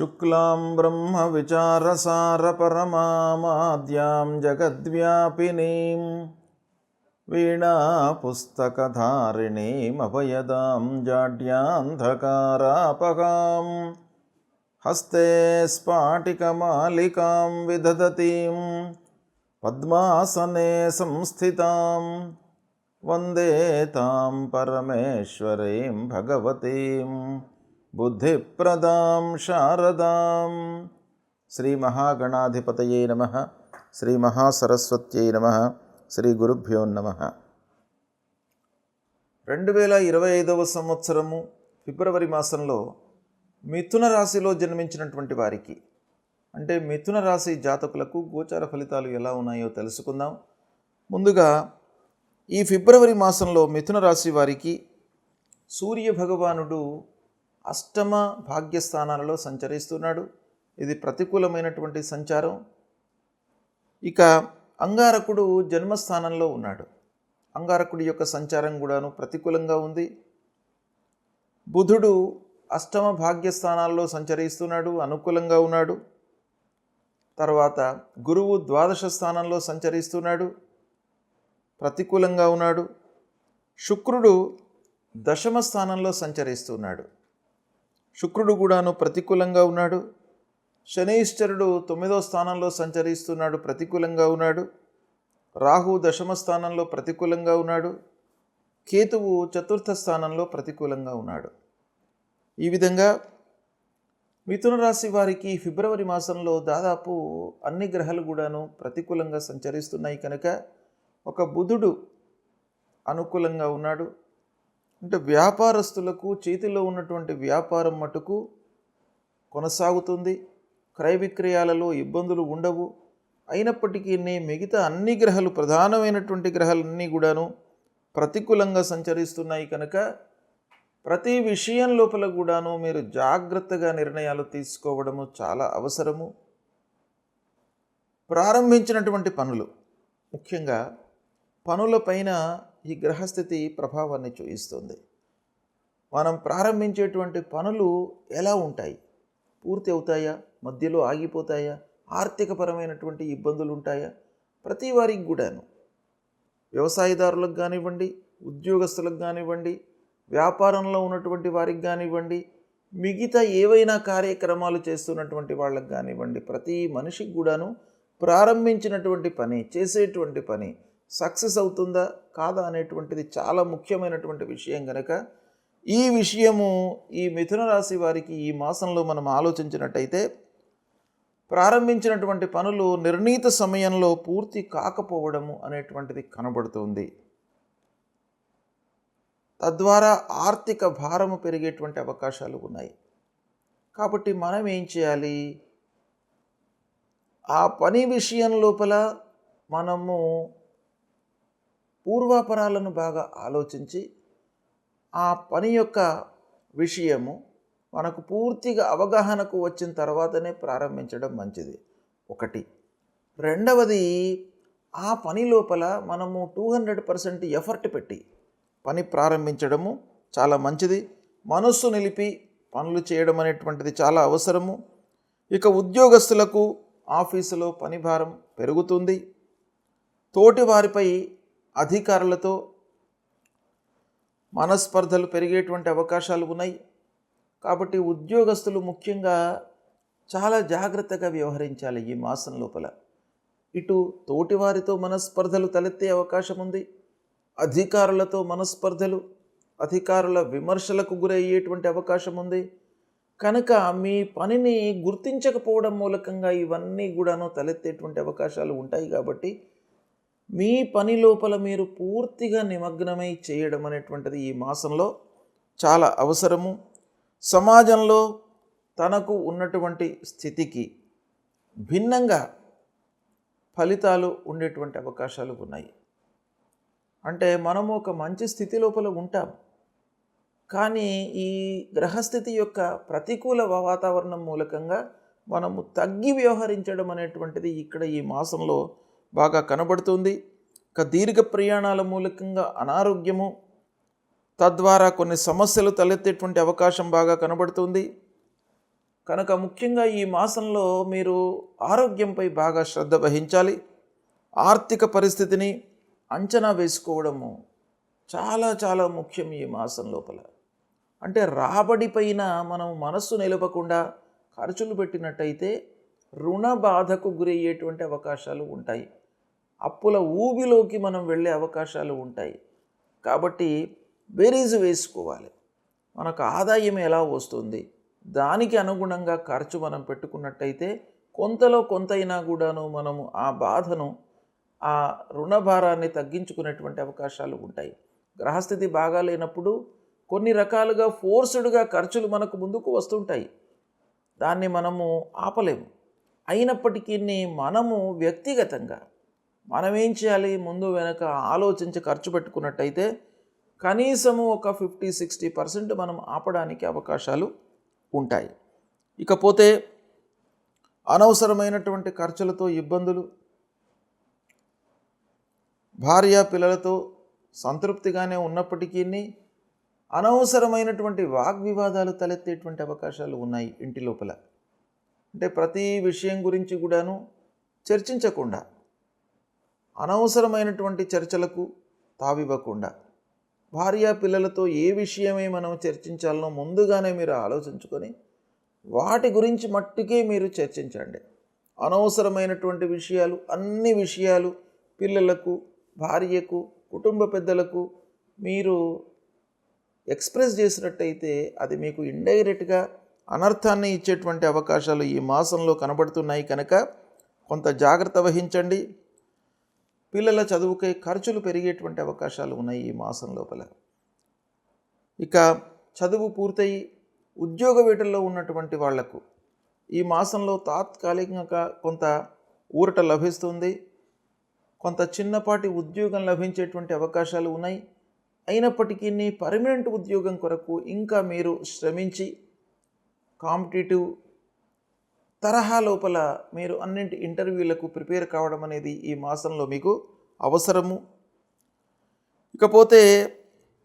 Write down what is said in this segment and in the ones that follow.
శుక్లాం బ్రహ్మవిచారసారపరమామాద్యాం జగద్వ్యాపినీం వీణాపుస్తకధారిణీమభయదాం జాడ్యాన్ధకారాపహాం హస్తే స్ఫాటికమాలికాం విదధతీం పద్మాసనే సంస్థితాం వందే తాం పరమేశ్వరీం భగవతీం బుద్ధిప్రదాం శారదాం. శ్రీ మహాగణాధిపతయే నమః. శ్రీ మహాసరస్వత్యై నమః. శ్రీ గురుభ్యో నమః. 2025 సంవత్సరము ఫిబ్రవరి మాసంలో మిథున రాశిలో జన్మించినటువంటి వారికి, అంటే మిథున రాశి జాతకులకు గోచార ఫలితాలు ఎలా ఉన్నాయో తెలుసుకుందాం. ముందుగా ఈ ఫిబ్రవరి మాసంలో మిథున రాశి వారికి సూర్య భగవానుడు అష్టమ భాగ్యస్థానాలలో సంచరిస్తున్నాడు. ఇది ప్రతికూలమైనటువంటి సంచారం. ఇక అంగారకుడు జన్మస్థానంలో ఉన్నాడు. అంగారకుడి యొక్క సంచారం కూడాను ప్రతికూలంగా ఉంది. బుధుడు అష్టమ భాగ్యస్థానాల్లో సంచరిస్తున్నాడు, అనుకూలంగా ఉన్నాడు. తర్వాత గురువు ద్వాదశ స్థానంలో సంచరిస్తున్నాడు, ప్రతికూలంగా ఉన్నాడు. శుక్రుడు దశమ స్థానంలో సంచరిస్తున్నాడు, శుక్రుడు కూడాను ప్రతికూలంగా ఉన్నాడు. శనీశ్వరుడు 9వ స్థానంలో సంచరిస్తున్నాడు, ప్రతికూలంగా ఉన్నాడు. రాహు దశమ స్థానంలో ప్రతికూలంగా ఉన్నాడు. కేతువు 4వ స్థానంలో ప్రతికూలంగా ఉన్నాడు. ఈ విధంగా మిథున రాశి వారికి ఫిబ్రవరి మాసంలో దాదాపు అన్ని గ్రహాలు కూడాను ప్రతికూలంగా సంచరిస్తున్నాయి కనుక ఒక బుధుడు అనుకూలంగా ఉన్నాడు. అంటే వ్యాపారస్తులకు చేతిలో ఉన్నటువంటి వ్యాపారం మటుకు కొనసాగుతుంది. క్రయ విక్రయాలలో ఇబ్బందులు ఉండవు. అయినప్పటికీ మిగతా అన్ని గ్రహాలు, ప్రధానమైనటువంటి గ్రహాలన్నీ కూడాను ప్రతికూలంగా సంచరిస్తున్నాయి కనుక ప్రతి విషయం లోపల కూడాను మీరు జాగ్రత్తగా నిర్ణయాలు తీసుకోవడము చాలా అవసరము. ప్రారంభించినటువంటి పనులు, ముఖ్యంగా పనులపైన ఈ గ్రహస్థితి ప్రభావాన్ని చూపిస్తుంది. మనం ప్రారంభించేటువంటి పనులు ఎలా ఉంటాయి? పూర్తి అవుతాయా? మధ్యలో ఆగిపోతాయా? ఆర్థికపరమైనటువంటి ఇబ్బందులు ఉంటాయా? ప్రతి వారికి కూడాను, వ్యవసాయదారులకు కానివ్వండి, ఉద్యోగస్తులకు కానివ్వండి, వ్యాపారంలో ఉన్నటువంటి వారికి కానివ్వండి, మిగతా ఏవైనా కార్యక్రమాలు చేస్తున్నటువంటి వాళ్ళకి కానివ్వండి, ప్రతి మనిషికి కూడాను ప్రారంభించినటువంటి పని, చేసేటువంటి పని సక్సెస్ అవుతుందా కాదా అనేటువంటిది చాలా ముఖ్యమైనటువంటి విషయం కనుక ఈ విషయము ఈ మిథున రాశి వారికి ఈ మాసంలో మనం ఆలోచించినట్టయితే ప్రారంభించినటువంటి పనులు నిర్ణీత సమయంలో పూర్తి కాకపోవడము అనేటువంటిది కనబడుతుంది. తద్వారా ఆర్థిక భారము పెరిగేటువంటి అవకాశాలు ఉన్నాయి. కాబట్టి మనం ఏం చేయాలి? ఆ పని విషయం లోపల మనము పూర్వాపరాలను బాగా ఆలోచించి ఆ పని యొక్క విషయము మనకు పూర్తిగా అవగాహనకు వచ్చిన తర్వాతనే ప్రారంభించడం మంచిది. ఒకటి. రెండవది, ఆ పని లోపల మనము 200% ఎఫర్ట్ పెట్టి పని ప్రారంభించడము చాలా మంచిది. మనస్సు నిలిపి పనులు చేయడం అనేటువంటిది చాలా అవసరము. ఇక ఉద్యోగస్తులకు ఆఫీసులో పని భారం పెరుగుతుంది. తోటి వారిపై, అధికారులతో మనస్పర్ధలు పెరిగేటువంటి అవకాశాలు ఉన్నాయి. కాబట్టి ఉద్యోగస్తులు ముఖ్యంగా చాలా జాగ్రత్తగా వ్యవహరించాలి ఈ మాసం లోపల. ఇటు తోటివారితో మనస్పర్ధలు తలెత్తే అవకాశం ఉంది, అధికారులతో మనస్పర్ధలు, అధికారుల విమర్శలకు గురయ్యేటువంటి అవకాశం ఉంది. కనుక మీ పనిని గుర్తించకపోవడం మూలకంగా ఇవన్నీ కూడాను తలెత్తేటువంటి అవకాశాలు ఉంటాయి. కాబట్టి మీ పని లోపల మీరు పూర్తిగా నిమగ్నమై చేయడం అనేటువంటిది ఈ మాసంలో చాలా అవసరము. సమాజంలో తనకు ఉన్నటువంటి స్థితికి భిన్నంగా ఫలితాలు ఉండేటువంటి అవకాశాలు ఉన్నాయి. అంటే మనము ఒక మంచి స్థితి లోపల ఉంటాం, కానీ ఈ గ్రహస్థితి యొక్క ప్రతికూల వాతావరణం మూలకంగా మనము తగ్గి వ్యవహరించడం అనేటువంటిది ఇక్కడ ఈ మాసంలో బాగా కనబడుతుంది. ఇక దీర్ఘ ప్రయాణాల మూలకంగా అనారోగ్యము, తద్వారా కొన్ని సమస్యలు తలెత్తేటువంటి అవకాశం బాగా కనబడుతుంది. కనుక ముఖ్యంగా ఈ మాసంలో మీరు ఆరోగ్యంపై బాగా శ్రద్ధ వహించాలి. ఆర్థిక పరిస్థితిని అంచనా వేసుకోవడము చాలా చాలా ముఖ్యం ఈ మాసం లోపల. అంటే రాబడి పైన మనం మనస్సు నిలపకుండా ఖర్చులు పెట్టినట్టయితే రుణ బాధకు గురయ్యేటువంటి అవకాశాలు ఉంటాయి. అప్పుల ఊబిలోకి మనం వెళ్ళే అవకాశాలు ఉంటాయి. కాబట్టి బేరీజు వేసుకోవాలి. మనకు ఆదాయం ఎలా వస్తుంది, దానికి అనుగుణంగా ఖర్చు మనం పెట్టుకున్నట్టయితే కొంతలో కొంతైనా కూడాను మనము ఆ బాధను, ఆ రుణ భారాన్ని తగ్గించుకునేటువంటి అవకాశాలు ఉంటాయి. గ్రహస్థితి బాగా లేనప్పుడు కొన్ని రకాలుగా ఫోర్స్డ్గా ఖర్చులు మనకు ముందుకు వస్తుంటాయి. దాన్ని మనము ఆపలేము. అయినప్పటికీ మనము వ్యక్తిగతంగా మనమేం చేయాలి, ముందు వెనక ఆలోచించి ఖర్చు పెట్టుకున్నట్టయితే కనీసము ఒక 50-60% మనం ఆపడానికి అవకాశాలు ఉంటాయి. ఇకపోతే అనవసరమైనటువంటి ఖర్చులతో ఇబ్బందులు, భార్య పిల్లలతో సంతృప్తిగానే ఉన్నప్పటికీ అనవసరమైనటువంటి వాగ్వివాదాలు తలెత్తేటువంటి అవకాశాలు ఉన్నాయి ఇంటి లోపల. అంటే ప్రతి విషయం గురించి కూడాను చర్చించకుండా, అనవసరమైనటువంటి చర్చలకు తావివ్వకుండా, భార్య పిల్లలతో ఏ విషయమే మనం చర్చించాలనో ముందుగానే మీరు ఆలోచించుకొని వాటి గురించి మట్టుకే మీరు చర్చించండి. అనవసరమైనటువంటి విషయాలు, అన్ని విషయాలు పిల్లలకు, భార్యకు, కుటుంబ పెద్దలకు మీరు ఎక్స్ప్రెస్ చేసినట్టయితే అది మీకు ఇండైరెక్ట్గా అనర్థాన్ని ఇచ్చేటువంటి అవకాశాలు ఈ మాసంలో కనబడుతున్నాయి. కనుక కొంత జాగ్రత్త వహించండి. పిల్లల చదువుకై ఖర్చులు పెరిగేటువంటి అవకాశాలు ఉన్నాయి ఈ మాసం లోపల. ఇక చదువు పూర్తయి ఉద్యోగ వేటల్లో ఉన్నటువంటి వాళ్లకు ఈ మాసంలో తాత్కాలికంగా కొంత ఊరట లభిస్తుంది. కొంత చిన్నపాటి ఉద్యోగం లభించేటువంటి అవకాశాలు ఉన్నాయి. అయినప్పటికీ పర్మనెంట్ ఉద్యోగం కొరకు ఇంకా మీరు శ్రమించి కాంపిటేటివ్ తరహా లోపల మీరు అన్నింటి ఇంటర్వ్యూలకు ప్రిపేర్ కావడం అనేది ఈ మాసంలో మీకు అవసరము. ఇకపోతే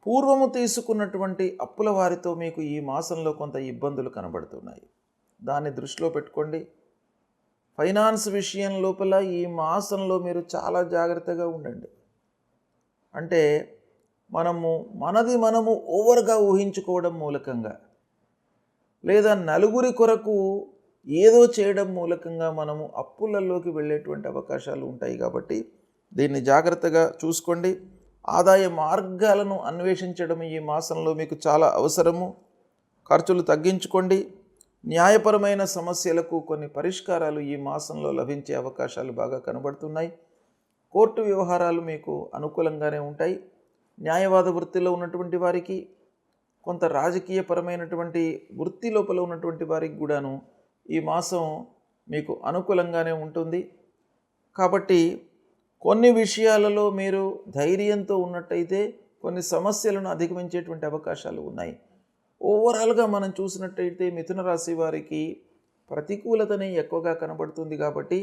పూర్వము తీసుకున్నటువంటి అప్పుల వారితో మీకు ఈ మాసంలో కొంత ఇబ్బందులు కనబడుతున్నాయి. దాన్ని దృష్టిలో పెట్టుకోండి. ఫైనాన్స్ విషయం లోపల ఈ మాసంలో మీరు చాలా జాగ్రత్తగా ఉండండి. అంటే మనము ఓవర్గా ఊహించుకోవడం మూలకంగా, లేదా నలుగురి కొరకు ఏదో చేయడం మూలకంగా మనము అప్పులలోకి వెళ్ళేటువంటి అవకాశాలు ఉంటాయి. కాబట్టి దీన్ని జాగ్రత్తగా చూసుకోండి. ఆదాయ మార్గాలను అన్వేషించడం ఈ మాసంలో మీకు చాలా అవసరము. ఖర్చులు తగ్గించుకోండి. న్యాయపరమైన సమస్యలకు కొన్ని పరిష్కారాలు ఈ మాసంలో లభించే అవకాశాలు బాగా కనబడుతున్నాయి. కోర్టు వ్యవహారాలు మీకు అనుకూలంగానే ఉంటాయి. న్యాయవాద వృత్తిలో ఉన్నటువంటి వారికి, కొంత రాజకీయపరమైనటువంటి వృత్తి లోపల ఉన్నటువంటి వారికి కూడాను ఈ మాసం మీకు అనుకూలంగానే ఉంటుంది. కాబట్టి కొన్ని విషయాలలో మీరు ధైర్యంతో ఉన్నట్టయితే కొన్ని సమస్యలను అధిగమించేటువంటి అవకాశాలు ఉన్నాయి. ఓవరాల్గా మనం చూసినట్టయితే మిథున రాశి వారికి ప్రతికూలతనే ఎక్కువగా కనబడుతుంది. కాబట్టి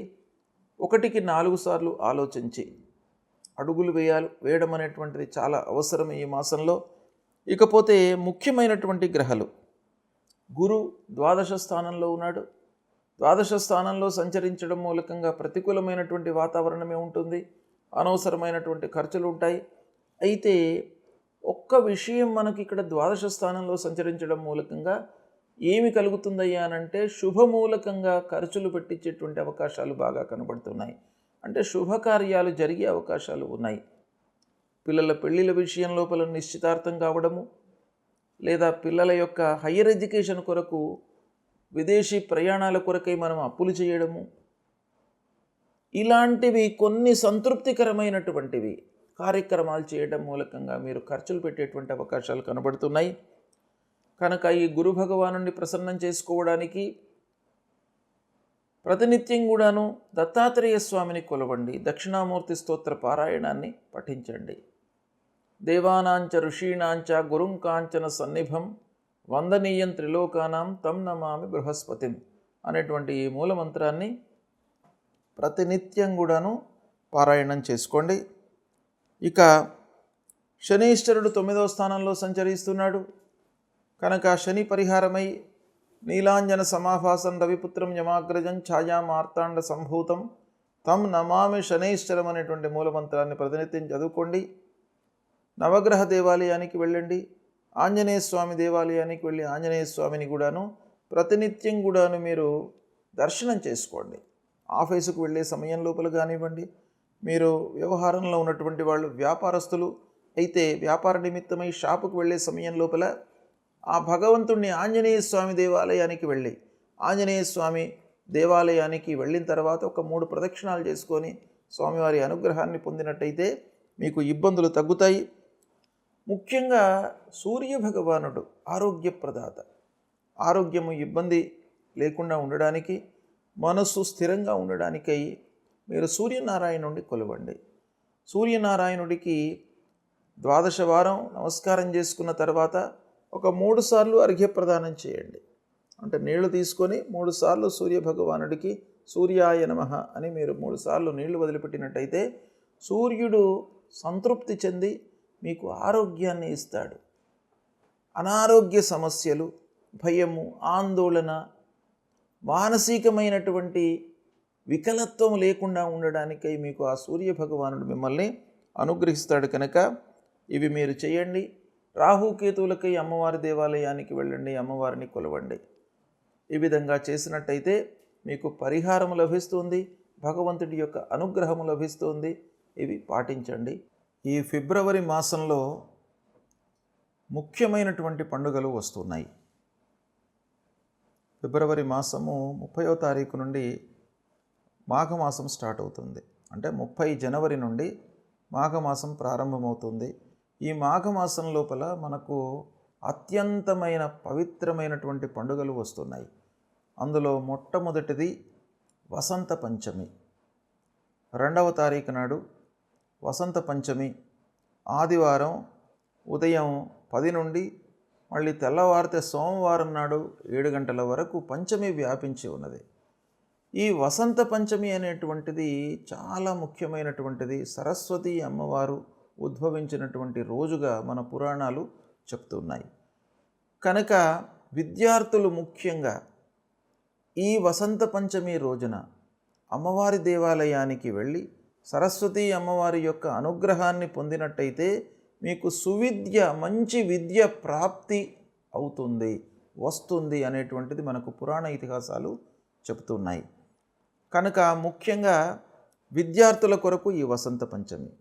1-4 సార్లు ఆలోచించి అడుగులు వేయడం అనేటువంటిది చాలా అవసరం ఈ మాసంలో. ఇకపోతే ముఖ్యమైనటువంటి గ్రహాలు, గురు ద్వాదశ స్థానంలో ఉన్నాడు. ద్వాదశ స్థానంలో సంచరించడం మూలకంగా ప్రతికూలమైనటువంటి వాతావరణమే ఉంటుంది. అనవసరమైనటువంటి ఖర్చులు ఉంటాయి. అయితే ఒక్క విషయం మనకి ఇక్కడ ద్వాదశ స్థానంలో సంచరించడం మూలకంగా ఏమి కలుగుతుందయ్యా అనంటే శుభమూలకంగా ఖర్చులు పెట్టించేటువంటి అవకాశాలు బాగా కనబడుతున్నాయి. అంటే శుభకార్యాలు జరిగే అవకాశాలు ఉన్నాయి. పిల్లల పెళ్ళిళ్ళ విషయం లోపల నిశ్చితార్థం కావడము, లేదా పిల్లల యొక్క హయ్యర్ ఎడ్యుకేషన్ కొరకు విదేశీ ప్రయాణాల కొరకై మనం అప్పులు చేయడము, ఇలాంటివి కొన్ని సంతృప్తికరమైనటువంటివి కార్యక్రమాలు చేయడం మూలకంగా మీరు ఖర్చులు పెట్టేటువంటి అవకాశాలు కనబడుతున్నాయి. కనుక ఈ గురు భగవానుని ప్రసన్నం చేసుకోవడానికి ప్రతినిత్యం కూడాను దత్తాత్రేయ స్వామిని కొలవండి. దక్షిణామూర్తి స్తోత్ర పారాయణాన్ని పఠించండి. దేవానాంచ ఋషీణాంచ గురుంకాంచన సన్నిభం వందనీయం త్రిలోకానాం తం నమామి బృహస్పతిం అనేటువంటి ఈ మూలమంత్రాన్ని ప్రతినిత్యం కూడాను పారాయణం చేసుకోండి. ఇక శనీశ్వరుడు 9వ స్థానంలో సంచరిస్తున్నాడు. కనుక శని పరిహారమై నీలాంజన సమాభాసం రవిపుత్రం యమాగ్రజం ఛాయా మార్తాండ సంభూతం తం నమామి శనైశ్చరం అనేటువంటి మూలమంత్రాన్ని ప్రతినిత్యం చదువుకోండి. నవగ్రహ దేవాలయానికి వెళ్ళండి. ఆంజనేయ స్వామి దేవాలయానికి వెళ్ళి ఆంజనేయ స్వామిని కూడాను ప్రతినిత్యం కూడాను మీరు దర్శనం చేసుకోండి. ఆఫీసుకు వెళ్ళే సమయం లోపల కానివ్వండి, మీరు వ్యవహారంలో ఉన్నటువంటి వాళ్ళు వ్యాపారస్తులు అయితే వ్యాపార నిమిత్తమై షాపుకు వెళ్ళే సమయం లోపల ఆ భగవంతుణ్ణి ఆంజనేయ స్వామి దేవాలయానికి వెళ్ళి ఆంజనేయ స్వామి దేవాలయానికి వెళ్ళిన తర్వాత ఒక 3 ప్రదక్షిణాలు చేసుకొని స్వామివారి అనుగ్రహాన్ని పొందినట్టయితే మీకు ఇబ్బందులు తగ్గుతాయి. ముఖ్యంగా సూర్య భగవానుడు ఆరోగ్యప్రదాత. ఆరోగ్యము ఇబ్బంది లేకుండా ఉండడానికి, మనస్సు స్థిరంగా ఉండడానికై మీరు సూర్యనారాయణుడిని కొలవండి. సూర్యనారాయణుడికి 12 వారం నమస్కారం చేసుకున్న తర్వాత ఒక 3 సార్లు అర్ఘ్యప్రదానం చేయండి. అంటే నీళ్లు తీసుకొని 3 సార్లు సూర్య భగవానుడికి సూర్యాయ నమః అని మీరు 3 సార్లు నీళ్లు వదిలిపెట్టినట్టయితే సూర్యుడు సంతృప్తి చెంది మీకు ఆరోగ్యాన్ని ఇస్తాడు. అనారోగ్య సమస్యలు, భయము, ఆందోళన, మానసికమైనటువంటి వికలత్వం లేకుండా ఉండడానికై మీకు ఆ సూర్య భగవానుడు మిమ్మల్ని అనుగ్రహిస్తాడు. కనుక ఇవి మీరు చేయండి. రాహుకేతువులకై అమ్మవారి దేవాలయానికి వెళ్ళండి, అమ్మవారిని కొలవండి. ఈ విధంగా చేసినట్టయితే మీకు పరిహారం లభిస్తుంది, భగవంతుడి యొక్క అనుగ్రహము లభిస్తుంది. ఇవి పాటించండి. ఈ ఫిబ్రవరి మాసంలో ముఖ్యమైనటువంటి పండుగలు వస్తున్నాయి. ఫిబ్రవరి మాసము 30వ తారీఖు నుండి మాఘమాసం స్టార్ట్ అవుతుంది. అంటే 30 జనవరి నుండి మాఘమాసం ప్రారంభమవుతుంది. ఈ మాఘమాసం లోపల మనకు అత్యంతమైన పవిత్రమైనటువంటి పండుగలు వస్తున్నాయి. అందులో మొట్టమొదటిది వసంత పంచమి. 2వ తారీఖు నాడు వసంత పంచమి ఆదివారం ఉదయం 10 నుండి మళ్ళీ తెల్లవారితే సోమవారం నాడు 7 గంటల వరకు పంచమి వ్యాపించి ఉన్నది. ఈ వసంత పంచమి అనేటువంటిది చాలా ముఖ్యమైనటువంటిది. సరస్వతి అమ్మవారు ఉద్భవించినటువంటి రోజుగా మన పురాణాలు చెప్తున్నాయి. కనుక విద్యార్థులు ముఖ్యంగా ఈ వసంత పంచమి రోజున అమ్మవారి దేవాలయానికి వెళ్ళి సరస్వతి అమ్మవారి యొక్క అనుగ్రహాన్ని పొందినట్టయితే మీకు సువిద్య, మంచి విద్య ప్రాప్తి అవుతుంది, వస్తుంది అనేటువంటిది మనకు పురాణ ఇతిహాసాలు చెప్తున్నాయి. కనుక ముఖ్యంగా విద్యార్థుల కొరకు ఈ వసంత పంచమి.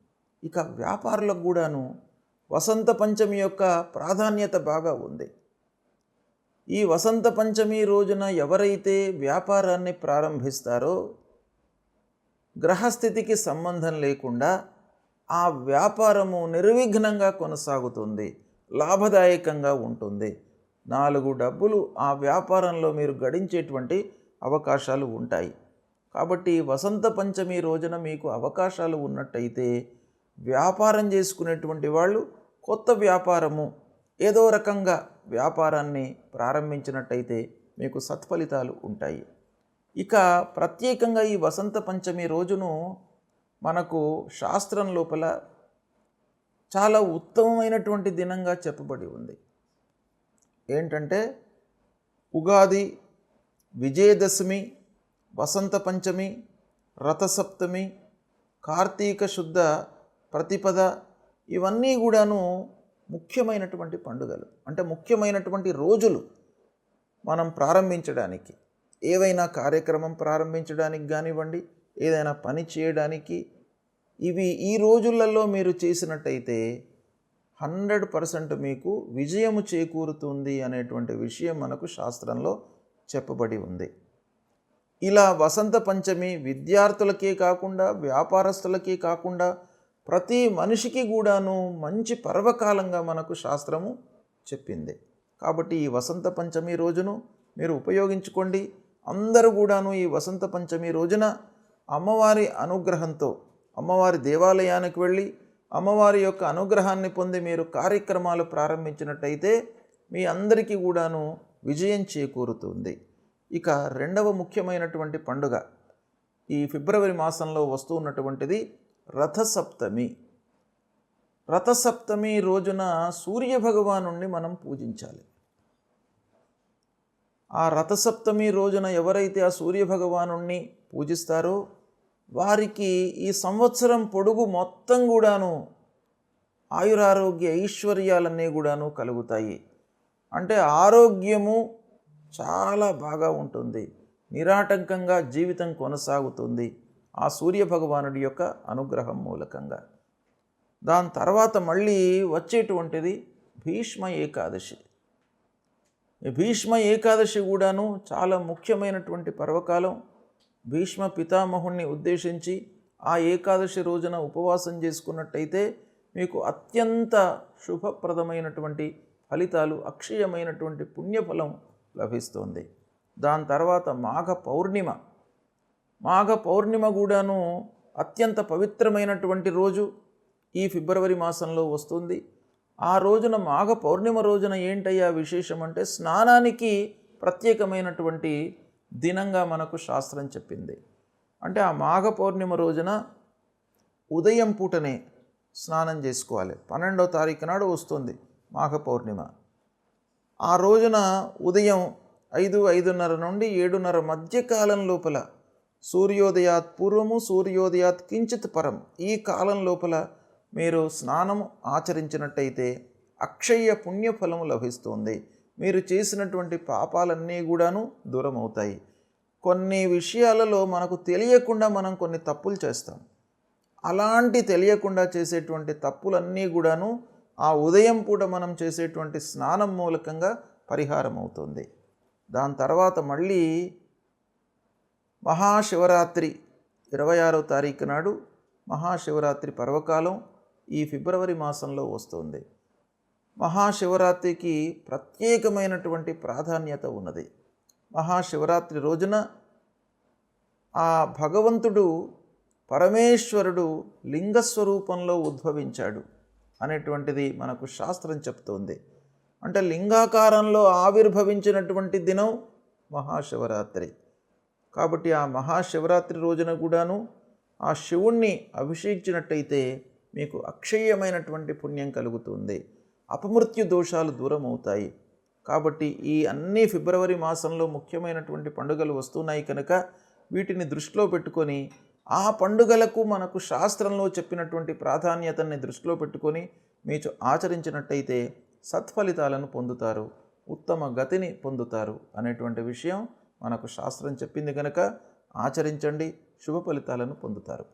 ఇక వ్యాపారులకు కూడాను వసంత పంచమి యొక్క ప్రాధాన్యత బాగా ఉంది. ఈ వసంత పంచమి రోజున ఎవరైతే వ్యాపారాన్ని ప్రారంభిస్తారో గ్రహస్థితికి సంబంధం లేకుండా ఆ వ్యాపారము నిర్విఘ్నంగా కొనసాగుతుంది, లాభదాయకంగా ఉంటుంది. 4 డబ్బులు ఆ వ్యాపారంలో మీరు గడించేటువంటి అవకాశాలు ఉంటాయి. కాబట్టి వసంత పంచమి రోజున మీకు అవకాశాలు ఉన్నట్టయితే వ్యాపారం చేసుకునేటువంటి వాళ్ళు కొత్త వ్యాపారము ఏదో రకంగా వ్యాపారాన్ని ప్రారంభించినట్టయితే మీకు సత్ఫలితాలు ఉంటాయి. ఇక ప్రత్యేకంగా ఈ వసంత పంచమి రోజును మనకు శాస్త్రం లోపల చాలా ఉత్తమమైనటువంటి దినంగా చెప్పబడి ఉంది. ఏంటంటే ఉగాది, విజయదశమి, వసంత పంచమి, రథసప్తమి, కార్తీక శుద్ధ ప్రతిపద ఇవన్నీ కూడాను ముఖ్యమైనటువంటి పండుగలు. అంటే ముఖ్యమైనటువంటి రోజులు మనం ప్రారంభించడానికి, ఏవైనా కార్యక్రమం ప్రారంభించడానికి కానివ్వండి, ఏదైనా పని చేయడానికి, ఇవి ఈ రోజులలో మీరు చేసినట్టయితే 100% మీకు విజయము చేకూరుతుంది అనేటువంటి విషయం మనకు శాస్త్రంలో చెప్పబడి ఉంది. ఇలా వసంత పంచమి విద్యార్థులకే కాకుండా వ్యాపారస్తులకే కాకుండా ప్రతి మనిషికి కూడాను మంచి పర్వకాలంగా మనకు శాస్త్రము చెప్పింది. కాబట్టి ఈ వసంత పంచమి రోజును మీరు ఉపయోగించుకోండి. అందరూ కూడాను ఈ వసంత పంచమి రోజున అమ్మవారి అనుగ్రహంతో అమ్మవారి దేవాలయానికి వెళ్ళి అమ్మవారి యొక్క అనుగ్రహాన్ని పొంది మీరు కార్యక్రమాలు ప్రారంభించినట్టయితే మీ అందరికీ కూడాను విజయం చేకూరుతుంది. ఇక రెండవ ముఖ్యమైనటువంటి పండుగ ఈ ఫిబ్రవరి మాసంలో వస్తూ ఉన్నటువంటిది రథసప్తమి. రథసప్తమి రోజున సూర్య భగవానుణ్ణి మనం పూజించాలి. ఆ రథసప్తమి రోజున ఎవరైతే ఆ సూర్యభగవానుణ్ణి పూజిస్తారో వారికి ఈ సంవత్సరం పొడుగు మొత్తం కూడాను ఆయురారోగ్య ఐశ్వర్యాలన్నీ కూడాను కలుగుతాయి. అంటే ఆరోగ్యము చాలా బాగా ఉంటుంది, నిరాటంకంగా జీవితం కొనసాగుతుంది ఆ సూర్యభగవానుడి యొక్క అనుగ్రహం మూలకంగా. దాని తర్వాత మళ్ళీ వచ్చేటువంటిది భీష్మ ఏకాదశి. ఈ భీష్మ ఏకాదశి కూడాను చాలా ముఖ్యమైనటువంటి పర్వకాలం. భీష్మ పితామహుణ్ణి ఉద్దేశించి ఆ ఏకాదశి రోజున ఉపవాసం చేసుకున్నట్టయితే మీకు అత్యంత శుభప్రదమైనటువంటి ఫలితాలు, అక్షయమైనటువంటి పుణ్యఫలం లభిస్తుంది. దాని తర్వాత మాఘ పౌర్ణిమ కూడాను అత్యంత పవిత్రమైనటువంటి రోజు ఈ ఫిబ్రవరి మాసంలో వస్తుంది. ఆ రోజున మాఘ పౌర్ణిమ రోజున ఏంటయ్యా విశేషం అంటే స్నానానికి ప్రత్యేకమైనటువంటి దినంగా మనకు శాస్త్రం చెప్పింది. అంటే ఆ మాఘ పౌర్ణిమ రోజున ఉదయం పూటనే స్నానం చేసుకోవాలి. 12వ తారీఖు నాడు వస్తుంది మాఘ పౌర్ణిమ. ఆ రోజున ఉదయం 5:30 నుండి 7:30 మధ్యకాలం లోపల సూర్యోదయాత్ పూర్వము సూర్యోదయాత్ కించిత్ పరం ఈ కాలం లోపల మీరు స్నానం ఆచరించినట్టయితే అక్షయ పుణ్యఫలము లభిస్తుంది. మీరు చేసినటువంటి పాపాలన్నీ కూడాను దూరం అవుతాయి. కొన్ని విషయాలలో మనకు తెలియకుండా మనం కొన్ని తప్పులు చేస్తాం. అలాంటి తెలియకుండా చేసేటువంటి తప్పులన్నీ కూడాను ఆ ఉదయం పూట మనం చేసేటువంటి స్నానం మూలకంగా పరిహారం అవుతుంది. దాని తర్వాత మళ్ళీ మహాశివరాత్రి 26వ తారీఖు నాడు మహాశివరాత్రి పర్వకాలం ఈ ఫిబ్రవరి మాసంలో వస్తుంది. మహాశివరాత్రికి ప్రత్యేకమైనటువంటి ప్రాధాన్యత ఉన్నది. మహాశివరాత్రి రోజున ఆ భగవంతుడు పరమేశ్వరుడు లింగస్వరూపంలో ఉద్భవించాడు అనేటువంటిది మనకు శాస్త్రం చెప్తోంది. అంటే లింగాకారంలో ఆవిర్భవించినటువంటి దినం మహాశివరాత్రి. కాబట్టి ఆ మహాశివరాత్రి రోజున కూడాను ఆ శివుణ్ణి అభిషేకించినట్టయితే మీకు అక్షయమైనటువంటి పుణ్యం కలుగుతుంది, అపమృత్యు దోషాలు దూరం అవుతాయి. కాబట్టి ఈ అన్ని ఫిబ్రవరి మాసంలో ముఖ్యమైనటువంటి పండుగలు వస్తున్నాయి కనుక వీటిని దృష్టిలో పెట్టుకొని ఆ పండుగలకు మనకు శాస్త్రంలో చెప్పినటువంటి ప్రాధాన్యతని దృష్టిలో పెట్టుకొని మీరు ఆచరించినట్టయితే సత్ఫలితాలను పొందుతారు, ఉత్తమ గతిని పొందుతారు అనేటువంటి విషయం మనకు శాస్త్రం చెప్పింది కనుక ఆచరించండి, శుభ ఫలితాలను పొందుతారు.